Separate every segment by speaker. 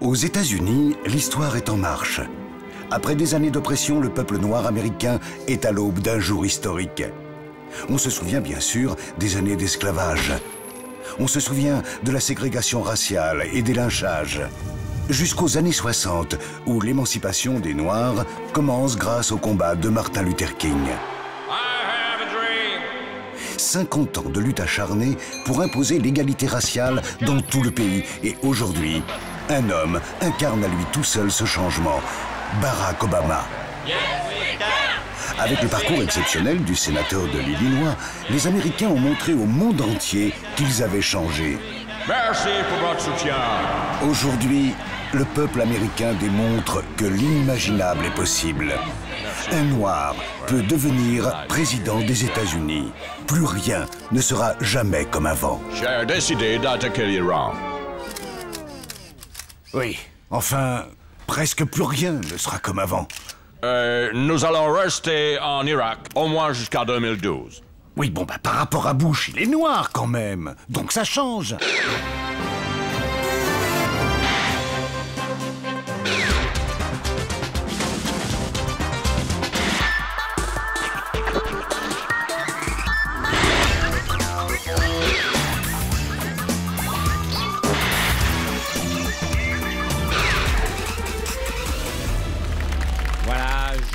Speaker 1: Aux États-Unis, l'histoire est en marche. Après des années d'oppression, le peuple noir américain est à l'aube d'un jour historique. On se souvient bien sûr des années d'esclavage. On se souvient de la ségrégation raciale et des lynchages. Jusqu'aux années 60, où l'émancipation des Noirs commence grâce au combat de Martin Luther King. 50 ans de lutte acharnée pour imposer l'égalité raciale dans tout le pays. Et aujourd'hui, un homme incarne à lui tout seul ce changement, Barack Obama. Avec le parcours exceptionnel du sénateur de l'Illinois, les Américains ont montré au monde entier qu'ils avaient changé.
Speaker 2: Merci pour votre soutien.
Speaker 1: Aujourd'hui, le peuple américain démontre que l'inimaginable est possible. Un noir peut devenir président des États-Unis. Plus rien ne sera jamais comme avant.
Speaker 2: J'ai décidé d'attaquer l'Iran.
Speaker 1: Oui, enfin, presque plus rien ne sera comme avant.
Speaker 2: Nous allons rester en Irak au moins jusqu'à 2012.
Speaker 1: Oui, bon, bah, par rapport à Bush, il est noir quand même. Donc ça change.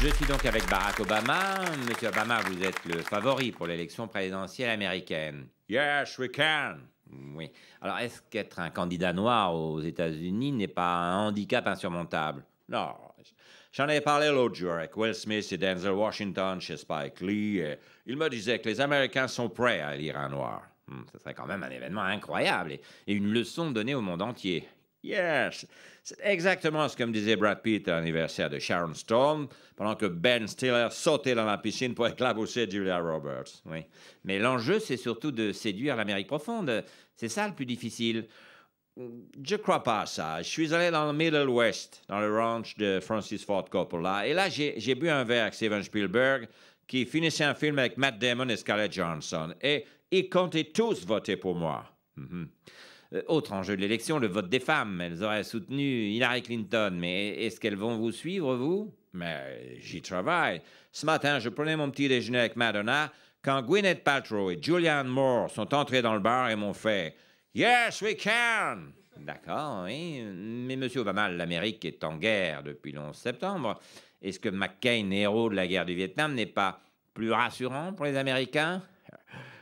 Speaker 3: Je suis donc avec Barack Obama. Monsieur Obama, vous êtes le favori pour l'élection présidentielle américaine.
Speaker 2: Yes, we can.
Speaker 3: Oui. Alors, est-ce qu'être un candidat noir aux États-Unis n'est pas un handicap insurmontable?
Speaker 2: Non. J'en ai parlé l'autre jour avec Will Smith et Denzel Washington chez Spike Lee. Ils me disaient que les Américains sont prêts à élire un noir.
Speaker 3: Ce serait quand même un événement incroyable et une leçon donnée au monde entier.
Speaker 2: Yes, c'est exactement ce que me disait Brad Pitt à l'anniversaire de Sharon Stone, pendant que Ben Stiller sautait dans la piscine pour éclabousser Julia Roberts.
Speaker 3: Oui, mais l'enjeu, c'est surtout de séduire l'Amérique profonde. C'est ça le plus difficile.
Speaker 2: Je crois pas à ça. Je suis allé dans le Middle West, dans le ranch de Francis Ford Coppola, et là, j'ai bu un verre avec Steven Spielberg, qui finissait un film avec Matt Damon et Scarlett Johansson, et ils comptaient tous voter pour moi.
Speaker 3: Autre enjeu de l'élection, le vote des femmes. Elles auraient soutenu Hillary Clinton, mais est-ce qu'elles vont vous suivre, vous?
Speaker 2: Mais j'y travaille. Ce matin, je prenais mon petit déjeuner avec Madonna quand Gwyneth Paltrow et Julianne Moore sont entrés dans le bar et m'ont fait « Yes, we can !»
Speaker 3: D'accord, oui. Mais M. Obama, l'Amérique est en guerre depuis le 11 septembre. Est-ce que McCain, héros de la guerre du Vietnam, n'est pas plus rassurant pour les Américains?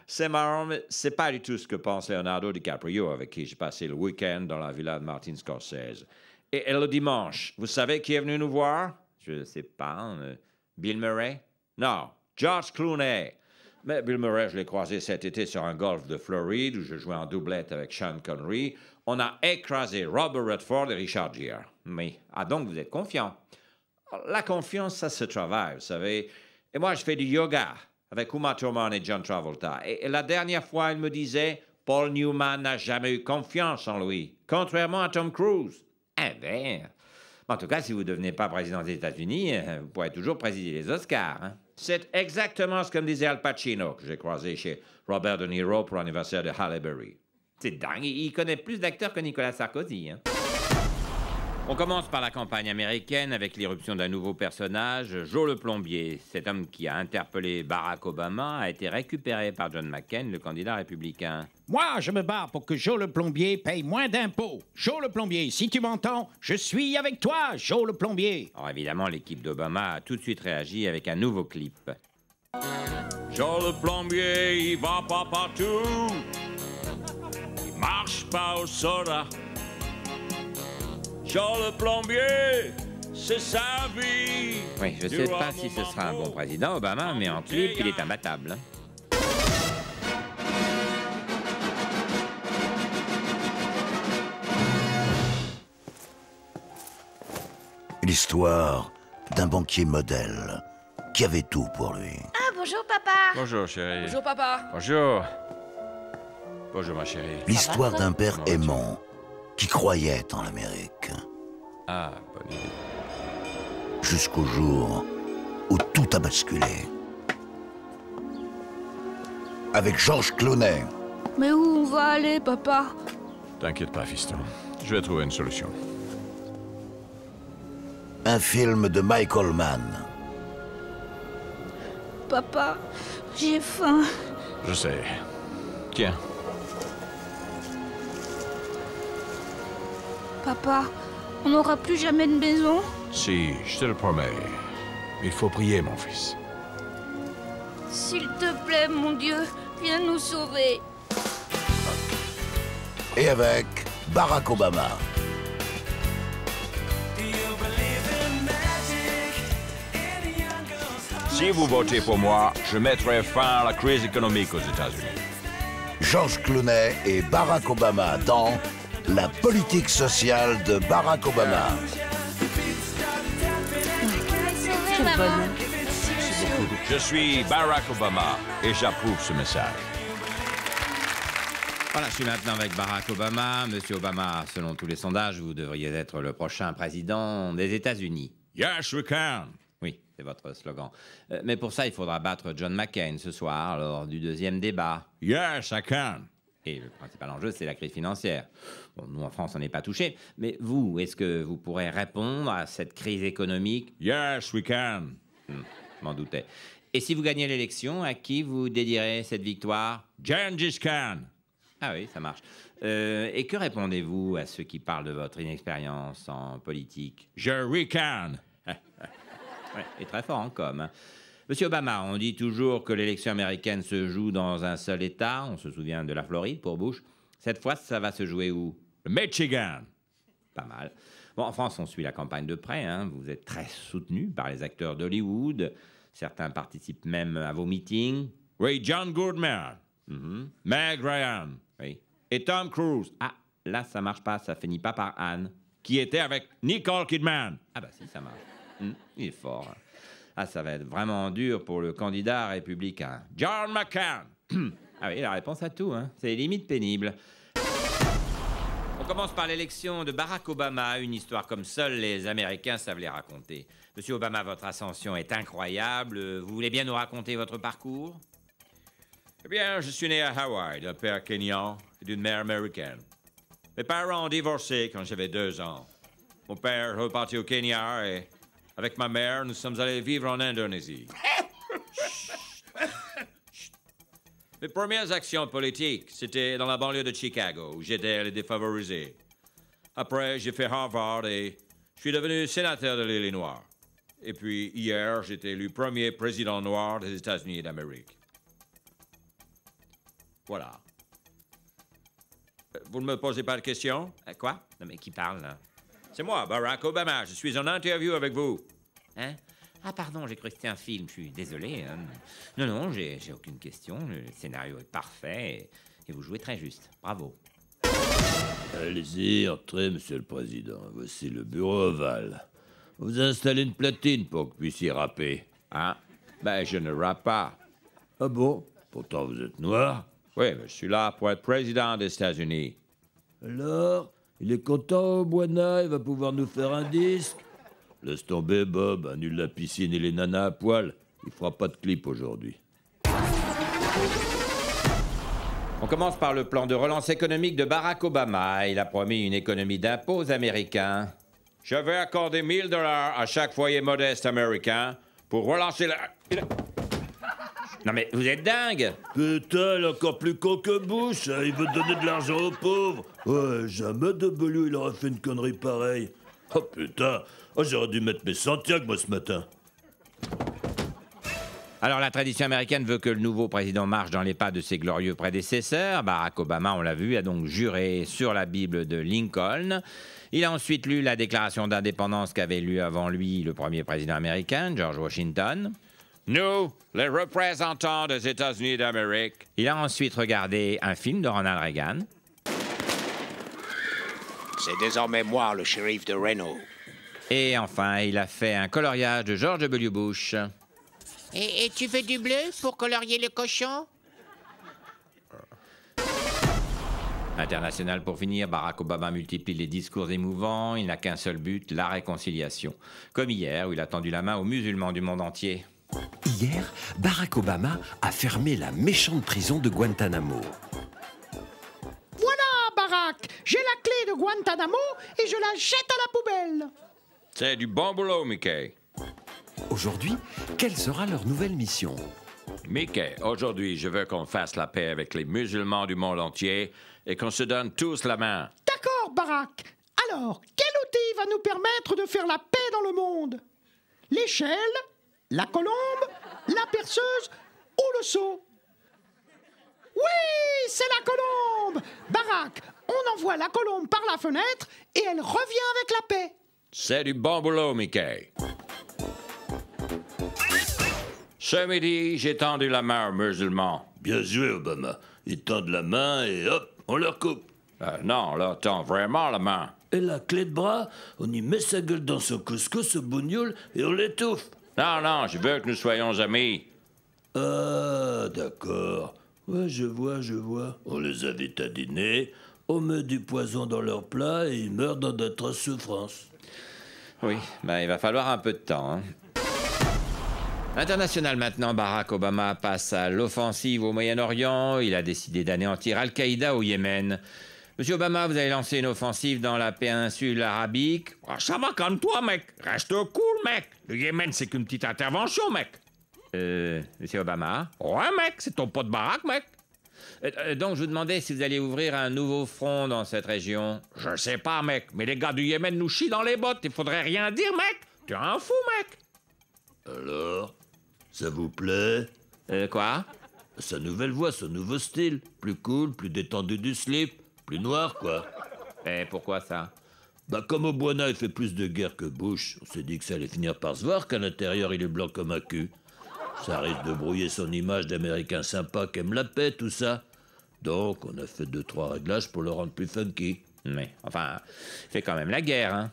Speaker 2: C'est marrant, mais c'est pas du tout ce que pense Leonardo DiCaprio, avec qui j'ai passé le week-end dans la villa de Martin Scorsese. Et le dimanche, vous savez qui est venu nous voir?
Speaker 3: Je sais pas.
Speaker 2: Bill Murray? Non, George Clooney. Mais Bill Murray, je l'ai croisé cet été sur un golf de Floride, où je jouais en doublette avec Sean Connery. On a écrasé Robert Redford et Richard Gere.
Speaker 3: Oui. Ah, donc vous êtes confiant?
Speaker 2: La confiance, ça se travaille, vous savez. Et moi, je fais du yoga avec Uma Thurman et John Travolta. Et la dernière fois, il me disait, Paul Newman n'a jamais eu confiance en lui, contrairement à Tom Cruise.
Speaker 3: Eh bien, en tout cas, si vous ne devenez pas président des États-Unis, vous pourrez toujours présider les Oscars. Hein?
Speaker 2: C'est exactement ce que me disait Al Pacino, que j'ai croisé chez Robert De Niro pour l'anniversaire de Halle Berry.
Speaker 3: C'est dingue, il connaît plus d'acteurs que Nicolas Sarkozy. Hein? On commence par la campagne américaine avec l'irruption d'un nouveau personnage, Joe le plombier. Cet homme qui a interpellé Barack Obama a été récupéré par John McCain, le candidat républicain.
Speaker 4: Moi, je me bats pour que Joe le plombier paye moins d'impôts. Joe le plombier, si tu m'entends, je suis avec toi, Joe le plombier.
Speaker 3: Alors évidemment, l'équipe d'Obama a tout de suite réagi avec un nouveau clip.
Speaker 2: Joe le plombier, il va pas partout. Il marche pas au soda. Joe le plombier, c'est sa vie.
Speaker 3: Oui, je sais pas si ce sera un bon président, Obama, mais en clip, il est imbattable. Hein?
Speaker 1: L'histoire d'un banquier modèle qui avait tout pour lui.
Speaker 5: Ah, bonjour, papa.
Speaker 2: Bonjour, chérie.
Speaker 5: Bonjour, papa.
Speaker 2: Bonjour. Bonjour, ma chérie.
Speaker 1: L'histoire d'un père aimant qui croyait en l'Amérique.
Speaker 2: Ah, bonne idée.
Speaker 1: Jusqu'au jour où tout a basculé. Avec George Clooney.
Speaker 5: Mais où on va aller, papa?
Speaker 2: T'inquiète pas, fiston. Je vais trouver une solution.
Speaker 5: un film de Michael Mann.
Speaker 6: Papa, j'ai faim.
Speaker 7: Je sais. Tiens.
Speaker 6: Papa, on n'aura plus jamais de maison?
Speaker 7: Si, je te le promets. Il faut prier, mon fils.
Speaker 6: S'il te plaît, mon Dieu, viens nous sauver.
Speaker 5: Et avec Barack Obama.
Speaker 7: Si vous votez pour moi, je mettrai fin à la crise économique aux États-Unis.
Speaker 5: George Clooney et Barack Obama dans La politique sociale de Barack Obama.
Speaker 7: Je suis Barack Obama et j'approuve ce message.
Speaker 3: Voilà, je suis maintenant avec Barack Obama. Monsieur Obama, selon tous les sondages, vous devriez être le prochain président des États-Unis.
Speaker 7: Yes, we can.
Speaker 3: Oui, c'est votre slogan. Mais pour ça, il faudra battre John McCain ce soir lors du deuxième débat.
Speaker 7: Yes, I can.
Speaker 3: Et le principal enjeu, c'est la crise financière. Bon, nous, en France, on n'est pas touchés. Mais vous, est-ce que vous pourrez répondre à cette crise économique?
Speaker 7: Yes, we can.
Speaker 3: M'en doutais. Et si vous gagnez l'élection, à qui vous dédierez cette victoire?
Speaker 7: Gengis Khan.
Speaker 3: Ah oui, ça marche. Et que répondez-vous à ceux qui parlent de votre inexpérience en politique?
Speaker 7: Je ricane.
Speaker 3: Ouais, et très fort en com. Hein. Monsieur Obama, on dit toujours que l'élection américaine se joue dans un seul État. On se souvient de la Floride pour Bush. Cette fois, ça va se jouer où?
Speaker 7: Le Michigan.
Speaker 3: Pas mal. Bon, en France, on suit la campagne de près. Hein. Vous êtes très soutenu par les acteurs d'Hollywood. Certains participent même à vos meetings.
Speaker 7: Oui, John Goodman. Meg Ryan.
Speaker 3: Oui.
Speaker 7: Et Tom Cruise.
Speaker 3: Ah, là, ça marche pas. Ça finit pas par Anne.
Speaker 7: Qui était avec Nicole Kidman.
Speaker 3: Ah bah si, ça marche. Il est fort. Hein. Ah, ça va être vraiment dur pour le candidat républicain.
Speaker 7: John McCain.
Speaker 3: Ah oui, la réponse à tout, hein. C'est limite pénible. On commence par l'élection de Barack Obama, une histoire comme seuls les Américains savent les raconter. Monsieur Obama, votre ascension est incroyable. Vous voulez bien nous raconter votre parcours?
Speaker 7: Eh bien, je suis né à Hawaï, d'un père kényan et d'une mère américaine. Mes parents ont divorcé quand j'avais 2 ans. Mon père est reparti au Kenya et, avec ma mère, nous sommes allés vivre en Indonésie. Mes premières actions politiques, c'était dans la banlieue de Chicago, où j'aidais les défavorisés. Après, j'ai fait Harvard et je suis devenu sénateur de l'Illinois. Et puis, hier, j'ai été élu premier président noir des États-Unis d'Amérique. Voilà. Vous ne me posez pas de questions?
Speaker 3: Quoi? Non, mais qui parle, là?
Speaker 7: C'est moi, Barack Obama. Je suis en interview avec vous.
Speaker 3: Hein? Ah, pardon, j'ai cru que c'était un film. Je suis désolé. Hein. Non, j'ai aucune question. Le scénario est parfait et vous jouez très juste. Bravo.
Speaker 8: Allez-y, entrez, monsieur le président. Voici le bureau ovale. Vous installez une platine pour que vous puissiez rapper.
Speaker 7: Ah, ben je ne rappe pas.
Speaker 8: Ah bon? Pourtant, vous êtes noir.
Speaker 7: Oui, mais je suis là pour être président des États-Unis.
Speaker 8: Alors, il est content, Buana, il va pouvoir nous faire un disque. Laisse tomber, Bob, annule la piscine et les nanas à poil. Il fera pas de clip aujourd'hui.
Speaker 3: On commence par le plan de relance économique de Barack Obama. Il a promis une économie d'impôts aux Américains.
Speaker 7: Je vais accorder $1000 à chaque foyer modeste américain pour relancer la...
Speaker 3: Non mais vous êtes dingue!
Speaker 8: Putain, il est encore plus con que Bush, hein. Il veut donner de l'argent aux pauvres. Ouais, jamais W il aurait fait une connerie pareille. Oh putain, j'aurais dû mettre mes Santiago moi ce matin.
Speaker 3: Alors la tradition américaine veut que le nouveau président marche dans les pas de ses glorieux prédécesseurs. Barack Obama, on l'a vu, a donc juré sur la Bible de Lincoln. Il a ensuite lu la déclaration d'indépendance qu'avait lu avant lui le premier président américain, George Washington.
Speaker 7: Nous, les représentants des États-Unis d'Amérique.
Speaker 3: Il a ensuite regardé un film de Ronald Reagan.
Speaker 9: C'est désormais moi, le shérif de Reno.
Speaker 3: Et enfin, il a fait un coloriage de George W. Bush.
Speaker 10: Et tu veux du bleu pour colorier le cochon?
Speaker 3: International pour finir, Barack Obama multiplie les discours émouvants. Il n'a qu'un seul but, la réconciliation. Comme hier, où il a tendu la main aux musulmans du monde entier.
Speaker 11: Hier, Barack Obama a fermé la méchante prison de Guantanamo.
Speaker 12: Voilà, Barack, j'ai la clé de Guantanamo et je la jette à la poubelle.
Speaker 2: C'est du bon boulot, Mickey.
Speaker 11: Aujourd'hui, quelle sera leur nouvelle mission?
Speaker 2: Mickey, aujourd'hui, je veux qu'on fasse la paix avec les musulmans du monde entier et qu'on se donne tous la main.
Speaker 12: D'accord, Barack. Alors, quel outil va nous permettre de faire la paix dans le monde? L'échelle, la colombe, la perceuse ou le seau? Oui, c'est la colombe! Barack, on envoie la colombe par la fenêtre et elle revient avec la paix.
Speaker 2: C'est du bon boulot, Mickey. Ce midi, j'ai tendu la main aux musulmans.
Speaker 8: Bien joué, Obama. Ils tendent la main et hop, on leur coupe.
Speaker 2: Non, on leur tend vraiment la main.
Speaker 8: Et la clé de bras, on y met sa gueule dans son couscous, ce bougnoul, et on l'étouffe.
Speaker 2: Non, je veux que nous soyons amis.
Speaker 8: Ah, d'accord. Ouais, je vois. On les invite à dîner, on met du poison dans leur plat et ils meurent dans d'atroces souffrances.
Speaker 2: Oui, il va falloir un peu de temps. Hein. International maintenant, Barack Obama passe à l'offensive au Moyen-Orient. Il a décidé d'anéantir Al-Qaïda au Yémen. Monsieur Obama, vous avez lancé une offensive dans la péninsule arabique.
Speaker 4: Ah, ça va, calme-toi, mec. Reste cool, mec. Le Yémen, c'est qu'une petite intervention, mec.
Speaker 2: Monsieur Obama?
Speaker 4: Ouais, mec, c'est ton pote Barack, mec.
Speaker 2: Donc, je vous demandais si vous alliez ouvrir un nouveau front dans cette région.
Speaker 4: Je sais pas, mec, mais les gars du Yémen nous chient dans les bottes. Il faudrait rien dire, mec. T'es un fou, mec.
Speaker 8: Alors, ça vous plaît?
Speaker 2: Quoi?
Speaker 8: Sa nouvelle voix, son nouveau style. Plus cool, plus détendu du slip, plus noir, quoi.
Speaker 2: Et pourquoi ça?
Speaker 8: Comme Obama, il fait plus de guerre que Bush. On s'est dit que ça allait finir par se voir qu'à l'intérieur, il est blanc comme un cul. Ça risque de brouiller son image d'Américain sympa qui aime la paix, tout ça. Donc, on a fait 2-3 réglages pour le rendre plus funky.
Speaker 2: Mais, enfin, il fait quand même la guerre, hein.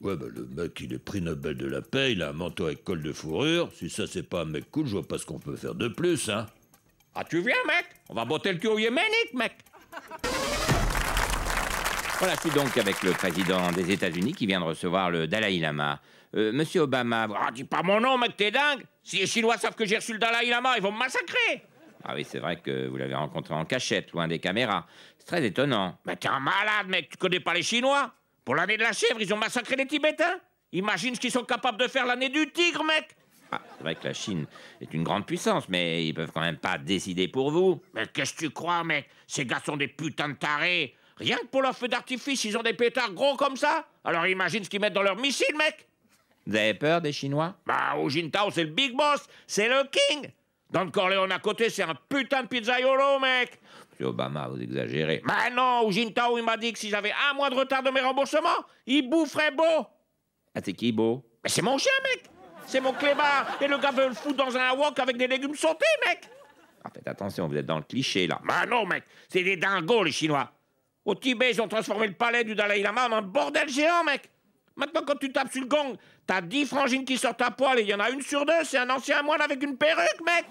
Speaker 8: Ouais, le mec, il est prix Nobel de la paix, il a un manteau avec col de fourrure. Si ça, c'est pas un mec cool, je vois pas ce qu'on peut faire de plus, hein.
Speaker 4: Ah, tu viens, mec? On va botter le cul au Yéménique, mec.
Speaker 2: Voilà, je suis donc avec le président des États-Unis qui vient de recevoir le Dalai Lama. Monsieur Obama...
Speaker 4: Ah, dis pas mon nom, mec, t'es dingue. Si les Chinois savent que j'ai reçu le Dalai Lama, ils vont me massacrer.
Speaker 2: Ah oui, c'est vrai que vous l'avez rencontré en cachette, loin des caméras. C'est très étonnant.
Speaker 4: Mais t'es un malade, mec, tu connais pas les Chinois? Pour l'année de la chèvre, ils ont massacré les Tibétains. Imagine ce qu'ils sont capables de faire l'année du tigre, mec.
Speaker 2: Ah, c'est vrai que la Chine est une grande puissance, mais ils peuvent quand même pas décider pour vous.
Speaker 4: Mais qu'est-ce que tu crois, mec? Ces gars sont des putains de tarés. Rien que pour leur feu d'artifice, ils ont des pétards gros comme ça. Alors imagine ce qu'ils mettent dans leurs missiles, mec.
Speaker 2: Vous avez peur des Chinois?
Speaker 4: Au Jintao, c'est le big boss, c'est le king. Dans le Corleone à côté, c'est un putain de pizzaiolo, mec.
Speaker 2: Monsieur Obama, vous exagérez.
Speaker 4: Non, au Jintao, il m'a dit que si j'avais un mois de retard de mes remboursements, il boufferait beau.
Speaker 2: Ah, c'est qui, beau?
Speaker 4: Mais c'est mon chien, mec. C'est mon clébard. Et le gars veut le foutre dans un wok avec des légumes sautés, mec.
Speaker 2: Ah, faites attention, vous êtes dans le cliché, là.
Speaker 4: Non, mec, c'est des dingos, les Chinois. Au Tibet, ils ont transformé le palais du Dalai Lama en un bordel géant, mec. Maintenant, quand tu tapes sur le gong, t'as 10 frangines qui sortent à poil et il y en a une sur deux, c'est un ancien moine avec une perruque, mec.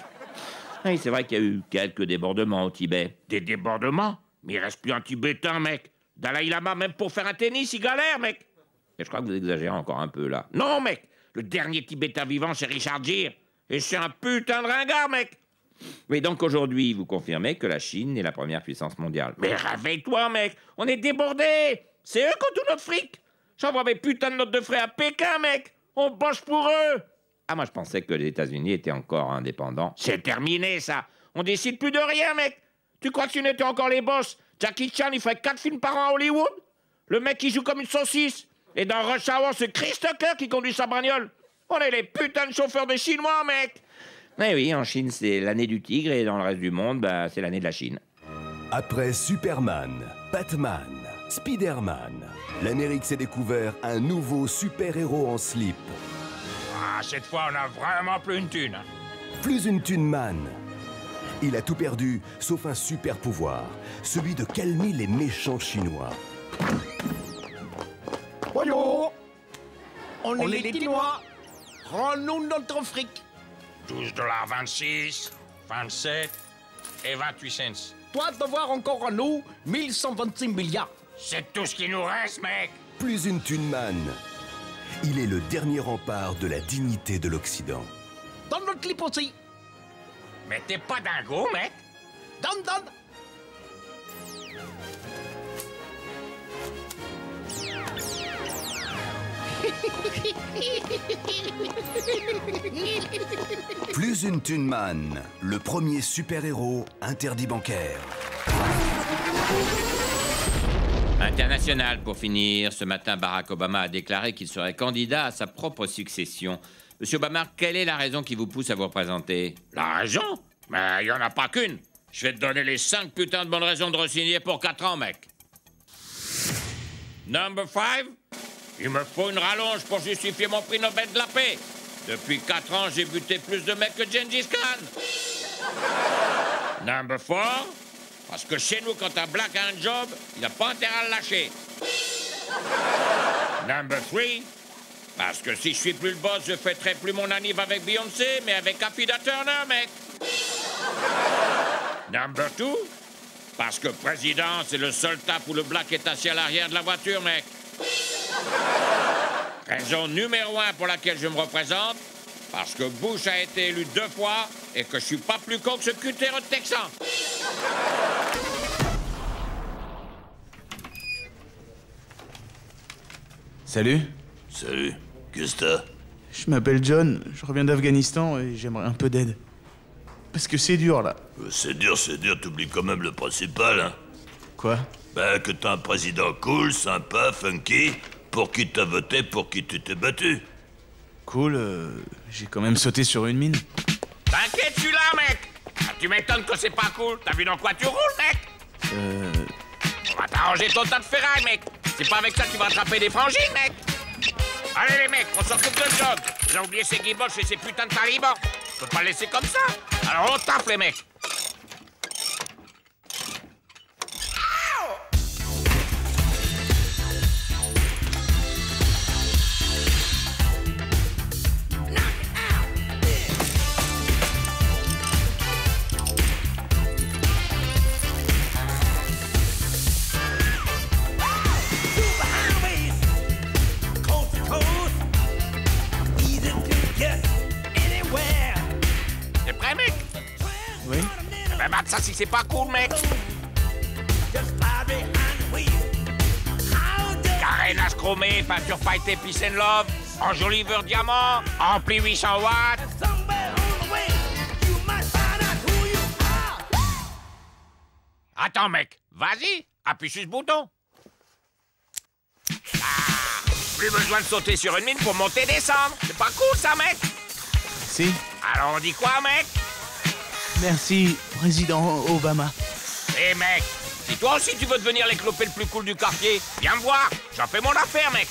Speaker 2: Oui, c'est vrai qu'il y a eu quelques débordements au Tibet.
Speaker 4: Des débordements? Mais il reste plus un Tibétain, mec. Dalai Lama, même pour faire un tennis, il galère, mec.
Speaker 2: Et je crois que vous exagérez encore un peu, là.
Speaker 4: Non, mec. Le dernier Tibétain vivant, c'est Richard Gere. Et c'est un putain de ringard, mec.
Speaker 2: Mais donc aujourd'hui, vous confirmez que la Chine est la première puissance mondiale.
Speaker 4: Mais réveille-toi, mec. On est débordés. C'est eux qui ont tout notre fric. J'envoie mes putains de notes de frais à Pékin, mec. On bosse pour eux.
Speaker 2: Ah, moi, je pensais que les États-Unis étaient encore indépendants.
Speaker 4: C'est terminé, ça. On décide plus de rien, mec. Tu crois que si on était encore les boss, Jackie Chan, il ferait 4 films par an à Hollywood? Le mec qui joue comme une saucisse. Et dans Rush Hour, c'est Chris Tucker qui conduit sa bagnole. On est les putains de chauffeurs des Chinois, mec.
Speaker 2: Oui, en Chine, c'est l'année du tigre, et dans le reste du monde, c'est l'année de la Chine.
Speaker 13: Après Superman, Batman, Spider-Man, l'Amérique s'est découvert un nouveau super-héros en slip.
Speaker 4: Ah, cette fois, on a vraiment plus une thune.
Speaker 13: Plus une thune man. Il a tout perdu, sauf un super pouvoir, celui de calmer les méchants Chinois.
Speaker 12: Voyons, on est les Chinois. Rends-nous notre fric.
Speaker 4: 12,26 $, 27 et 28 cents.
Speaker 12: Toi, devoir encore à nous 1126 milliards.
Speaker 4: C'est tout ce qui nous reste, mec.
Speaker 13: Plus une thune man. Il est le dernier rempart de la dignité de l'Occident.
Speaker 12: Donne notre clip aussi.
Speaker 4: Mais t'es pas dingo, mec.
Speaker 12: Donne.
Speaker 13: Plus une Thune Man, le premier super-héros interdit bancaire.
Speaker 3: International, pour finir. Ce matin, Barack Obama a déclaré qu'il serait candidat à sa propre succession. Monsieur Obama, quelle est la raison qui vous pousse à vous représenter?
Speaker 4: La raison? Mais il n'y en a pas qu'une. Je vais te donner les 5 putains de bonnes raisons de re-signer pour 4 ans, mec. Number 5, il me faut une rallonge pour justifier mon prix Nobel de la paix. Depuis 4 ans, j'ai buté plus de mecs que Gengis Khan. Number 4, parce que chez nous, quand un black a un job, il n'a pas intérêt à le lâcher. Number 3, parce que si je suis plus le boss, je fêterai plus mon anniv avec Beyoncé, mais avec Happy Turner, mec. Number 2, parce que président, c'est le seul tap où le black est assis à l'arrière de la voiture, mec. Raison numéro 1 pour laquelle je me représente, parce que Bush a été élu 2 fois et que je suis pas plus con que ce cutéreux de Texan.
Speaker 14: Salut.
Speaker 8: Salut. Qu'est-ce que t'as?
Speaker 14: Je m'appelle John, je reviens d'Afghanistan et j'aimerais un peu d'aide. Parce que c'est dur, là.
Speaker 8: C'est dur, t'oublies quand même le principal, hein.
Speaker 14: Quoi?
Speaker 8: Ben, que t'as un président cool, sympa, funky, pour qui t'as voté, pour qui tu t'es battu.
Speaker 14: Cool, j'ai quand même sauté sur une mine.
Speaker 4: T'inquiète, je suis là, mec. Ah, tu m'étonnes que c'est pas cool. T'as vu dans quoi tu roules, mec? On va t'arranger ton tas de ferraille, mec. C'est pas avec ça que tu vas attraper des frangines, mec. Allez, les mecs, on s'occupe de job. J'ai oublié ces guiboches et ces putains de talibans. Je peux pas le laisser comme ça. Alors on tape, les mecs.
Speaker 14: Oui?
Speaker 4: Ben, bat ça si c'est pas cool, mec. Carénage chromé, peinture pailletée, peace and love, enjoliveur diamant, ampli 800 watts. Attends, mec, vas-y, appuie sur ce bouton. Ah, plus besoin de sauter sur une mine pour monter et descendre. C'est pas cool, ça, mec.
Speaker 14: Si.
Speaker 4: Alors, on dit quoi, mec?
Speaker 14: Merci, président Obama.
Speaker 4: Hé, mec, si toi aussi tu veux devenir l'éclopé le plus cool du quartier, viens me voir, j'en fais mon affaire, mec.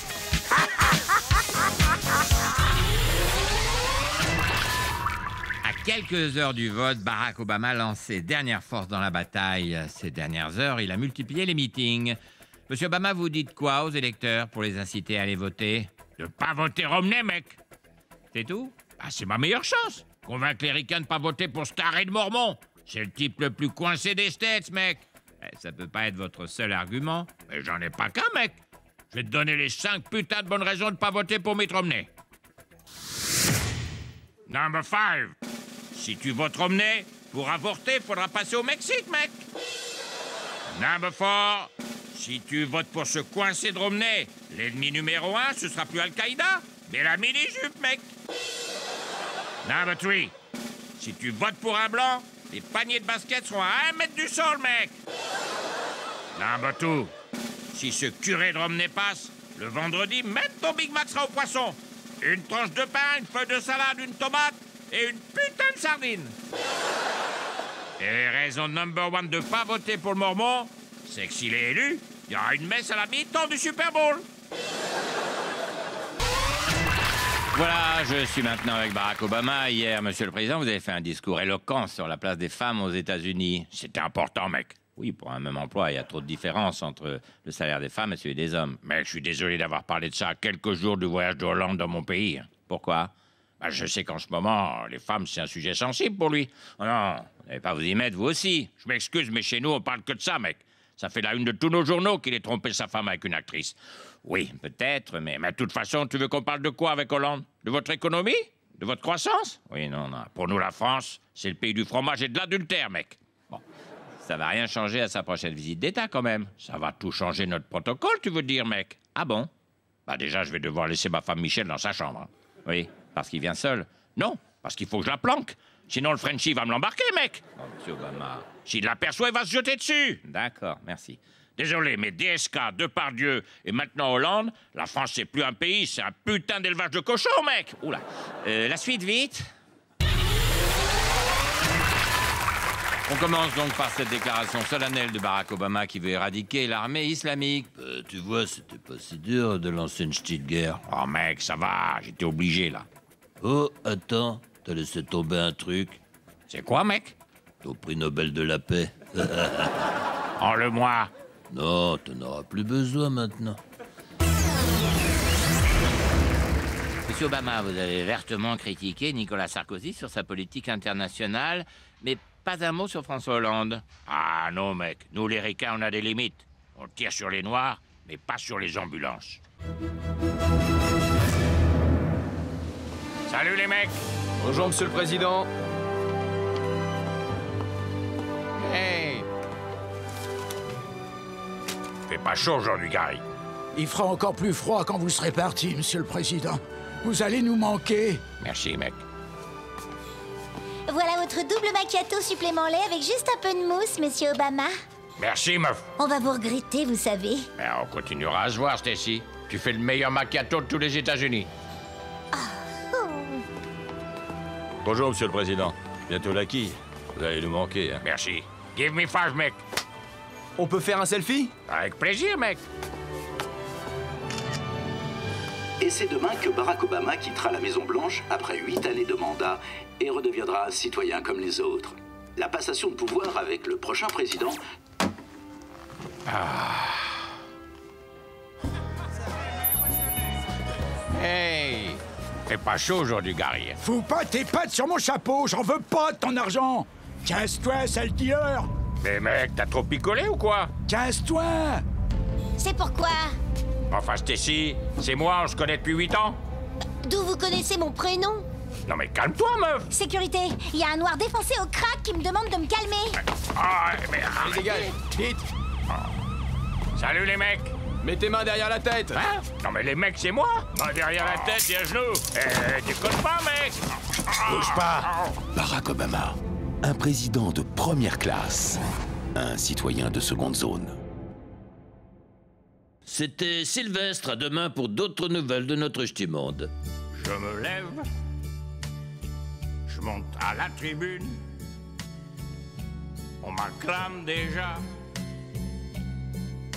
Speaker 3: À quelques heures du vote, Barack Obama lance ses dernières forces dans la bataille. Ces dernières heures, il a multiplié les meetings. Monsieur Obama, vous dites quoi aux électeurs pour les inciter à aller voter?
Speaker 4: De pas voter Romney, mec.
Speaker 3: C'est tout?
Speaker 4: Bah, c'est ma meilleure chance. Convaincre les ricains de ne pas voter pour ce carré de Mormon. C'est le type le plus coincé des States, mec.
Speaker 3: Ça peut pas être votre seul argument.
Speaker 4: Mais j'en ai pas qu'un, mec. Je vais te donner les 5 putains de bonnes raisons de ne pas voter pour Mitt Romney. Number 5. Si tu votes Romney, pour avorter, faudra passer au Mexique, mec. Number 4. Si tu votes pour ce coincé de Romney, l'ennemi numéro 1, ce sera plus Al-Qaïda, mais la mini-jupe, mec. Number 3. Si tu votes pour un blanc, les paniers de basket seront à 1 mètre du sol, mec. Number 2. Si ce curé de Romney passe, le vendredi, même ton Big Mac sera au poisson. Une tranche de pain, une feuille de salade, une tomate et une putain de sardine. Et raison number 1 de pas voter pour le Mormon, c'est que s'il est élu, il y aura une messe à la mi-temps du Super Bowl.
Speaker 3: Voilà, je suis maintenant avec Barack Obama. Hier, Monsieur le Président, vous avez fait un discours éloquent sur la place des femmes aux États-Unis.
Speaker 4: C'était important, mec.
Speaker 3: Oui, pour un même emploi, il y a trop de différence entre le salaire des femmes et celui des hommes.
Speaker 4: Mais je suis désolé d'avoir parlé de ça à quelques jours du voyage de Hollande dans mon pays.
Speaker 3: Pourquoi?
Speaker 4: Bah, je sais qu'en ce moment, les femmes, c'est un sujet sensible pour lui. Oh non,
Speaker 3: vous n'allez pas vous y mettre, vous aussi.
Speaker 4: Je m'excuse, mais chez nous, on parle que de ça, mec. Ça fait la une de tous nos journaux qu'il ait trompé sa femme avec une actrice.
Speaker 3: Oui, peut-être, mais
Speaker 4: de toute façon, tu veux qu'on parle de quoi avec Hollande? De votre économie? De votre croissance?
Speaker 3: Oui, non.
Speaker 4: Pour nous, la France, c'est le pays du fromage et de l'adultère, mec.
Speaker 3: Bon, ça va rien changer à sa prochaine visite d'État, quand même.
Speaker 4: Ça va tout changer notre protocole, tu veux dire, mec?
Speaker 3: Ah bon?
Speaker 4: Bah déjà, je vais devoir laisser ma femme Michel dans sa chambre. Hein.
Speaker 3: Oui, parce qu'il vient seul.
Speaker 4: Non, parce qu'il faut que je la planque. Sinon, le Frenchie va me l'embarquer, mec.
Speaker 3: Oh, monsieur Obama.
Speaker 4: S'il l'aperçoit, il va se jeter dessus.
Speaker 3: D'accord, merci.
Speaker 4: Désolé, mais DSK, Depardieu et maintenant Hollande, la France, c'est plus un pays, c'est un putain d'élevage de cochons, mec.
Speaker 3: Oula. La suite, vite. On commence donc par cette déclaration solennelle de Barack Obama qui veut éradiquer l'armée islamique.
Speaker 8: Tu vois, c'était pas si dur de lancer une petite guerre.
Speaker 4: Oh, mec, ça va, j'étais obligé, là.
Speaker 8: Oh, attends, t'as laissé tomber un truc.
Speaker 4: C'est quoi, mec?
Speaker 8: Ton prix Nobel de la paix.
Speaker 4: Enle-moi.
Speaker 8: Non, t'en auras plus besoin maintenant.
Speaker 3: Monsieur Obama, vous avez vertement critiqué Nicolas Sarkozy sur sa politique internationale, mais pas un mot sur François Hollande.
Speaker 4: Ah non, mec, nous les ricains, on a des limites. On tire sur les noirs, mais pas sur les ambulances. Salut les mecs.
Speaker 15: Bonjour, monsieur le président.
Speaker 4: Hey. Fait pas chaud aujourd'hui, Gary.
Speaker 16: Il fera encore plus froid quand vous serez parti, monsieur le président. Vous allez nous manquer.
Speaker 4: Merci, mec.
Speaker 17: Voilà votre double macchiato supplément lait avec juste un peu de mousse, monsieur Obama.
Speaker 4: Merci, meuf.
Speaker 17: On va vous regretter, vous savez.
Speaker 4: Mais on continuera à se voir, Stacy. Tu fais le meilleur macchiato de tous les États-Unis.
Speaker 15: Bonjour, monsieur le président. Bientôt l'acquis. Vous allez nous manquer, hein.
Speaker 4: Merci. Give me 5, mec.
Speaker 15: On peut faire un selfie?
Speaker 4: Avec plaisir, mec.
Speaker 18: Et c'est demain que Barack Obama quittera la Maison-Blanche après 8 années de mandat et redeviendra un citoyen comme les autres. La passation de pouvoir avec le prochain président...
Speaker 4: Hey. Fait pas chaud aujourd'hui, Gary.
Speaker 16: Fous pas tes pattes sur mon chapeau, j'en veux pas de ton argent. Casse-toi, sale dealer.
Speaker 4: Mais mec, t'as trop picolé ou quoi?
Speaker 16: Casse-toi.
Speaker 17: C'est pourquoi?
Speaker 4: Enfin, Stacy, c'est moi, on se connaît depuis 8 ans.
Speaker 17: D'où vous connaissez mon prénom?
Speaker 4: Non mais calme-toi, meuf.
Speaker 17: Sécurité, il y a un noir défoncé au crack qui me demande de me calmer.
Speaker 4: Ah, mais
Speaker 15: Allez, dégage, vite.
Speaker 4: Salut les mecs.
Speaker 15: Mets tes mains derrière la tête.
Speaker 4: Hein? Non mais les mecs, c'est moi. Main derrière la tête et à genoux. Déconne pas, mec.
Speaker 5: Bouge pas. Barack Obama, un président de première classe, un citoyen de seconde zone.
Speaker 8: C'était Sylvestre, à demain pour d'autres nouvelles de notre ch'ti monde.
Speaker 4: Je me lève. Je monte à la tribune. On m'acclame déjà.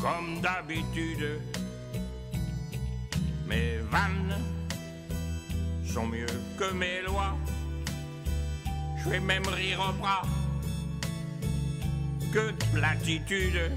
Speaker 4: Comme d'habitude. Mes vannes sont mieux que mes lois. Je vais même rire au bras. Que de platitude.